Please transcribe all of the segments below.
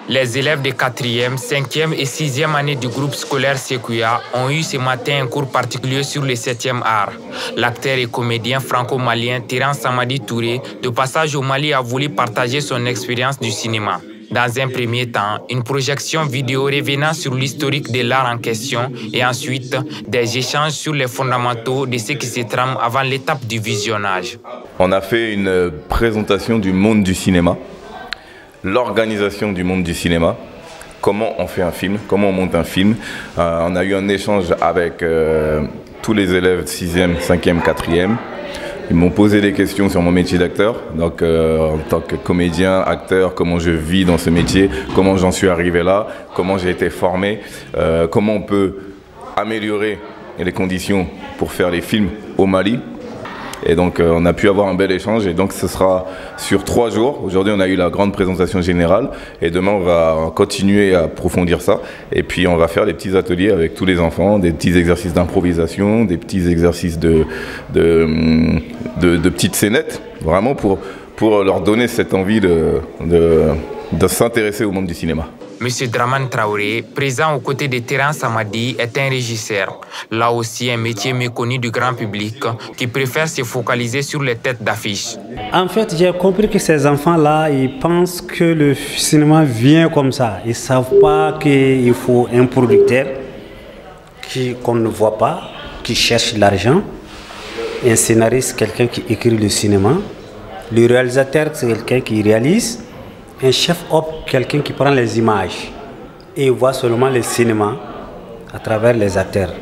Les élèves de 4e, 5e et 6e année du groupe scolaire Sékouya ont eu ce matin un cours particulier sur le 7e art. L'acteur et comédien franco-malien Terence Samadi Touré, de passage au Mali, a voulu partager son expérience du cinéma. Dans un premier temps, une projection vidéo revenant sur l'historique de l'art en question et ensuite des échanges sur les fondamentaux de ce qui se trame avant l'étape du visionnage. On a fait une présentation du monde du cinéma, l'organisation du monde du cinéma, comment on fait un film, comment on monte un film. On a eu un échange avec tous les élèves 6e, 5e, 4e. Ils m'ont posé des questions sur mon métier d'acteur, donc en tant que comédien, acteur, comment je vis dans ce métier, comment j'en suis arrivé là, comment j'ai été formé, comment on peut améliorer les conditions pour faire les films au Mali. Et donc on a pu avoir un bel échange et donc ce sera sur 3 jours. Aujourd'hui on a eu la grande présentation générale et demain on va continuer à approfondir ça. Et puis on va faire des petits ateliers avec tous les enfants, des petits exercices d'improvisation, des petits exercices de petites scénettes, vraiment pour leur donner cette envie de s'intéresser au monde du cinéma. Monsieur Draman Traoré, présent aux côtés de Terence Samadi, est un régisseur. Là aussi, un métier méconnu du grand public qui préfère se focaliser sur les têtes d'affiche. En fait, j'ai compris que ces enfants-là, ils pensent que le cinéma vient comme ça. Ils ne savent pas qu'il faut un producteur qu'on ne voit pas, qui cherche l'argent, un scénariste, quelqu'un qui écrit le cinéma, le réalisateur, c'est quelqu'un qui réalise, un chef-op, quelqu'un qui prend les images et voit seulement le cinéma à travers les acteurs.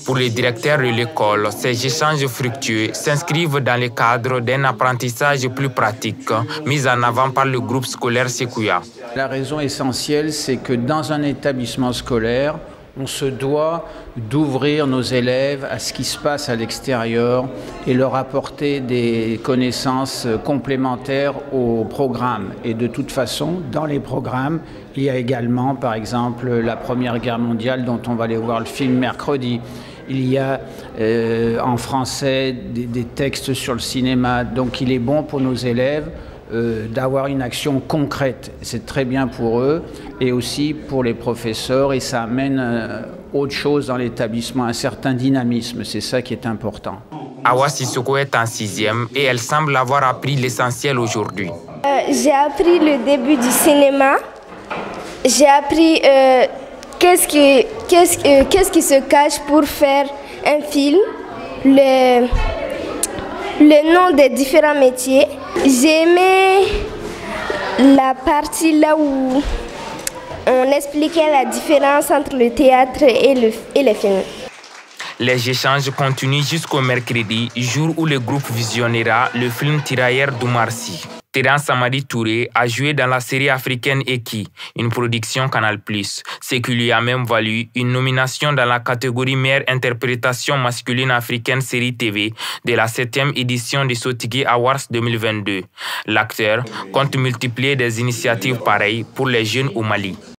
Pour le directeur de l'école, ces échanges fructueux s'inscrivent dans le cadre d'un apprentissage plus pratique mis en avant par le groupe scolaire Sékouya. La raison essentielle, c'est que dans un établissement scolaire, on se doit d'ouvrir nos élèves à ce qui se passe à l'extérieur et leur apporter des connaissances complémentaires au programme. Et de toute façon, dans les programmes, il y a également, par exemple, la Première Guerre mondiale dont on va aller voir le film mercredi. Il y a en français des textes sur le cinéma. Donc il est bon pour nos élèves d'avoir une action concrète. C'est très bien pour eux et aussi pour les professeurs et ça amène autre chose dans l'établissement, un certain dynamisme. C'est ça qui est important. Awa Sissoko est en 6e et elle semble avoir appris l'essentiel aujourd'hui. J'ai appris le début du cinéma. J'ai appris qu'est-ce qui se cache pour faire un film, le nom des différents métiers. J'ai aimé la partie là où on expliquait la différence entre le théâtre et le film. Les échanges continuent jusqu'au mercredi, jour où le groupe visionnera le film Tirailleurs d'Oumar Sy. Terence Samadi Touré a joué dans la série africaine Eki, une production Canal+, ce qui lui a même valu une nomination dans la catégorie meilleure interprétation masculine africaine série TV de la 7e édition des Sotigui Awards 2022. L'acteur compte multiplier des initiatives pareilles pour les jeunes au Mali.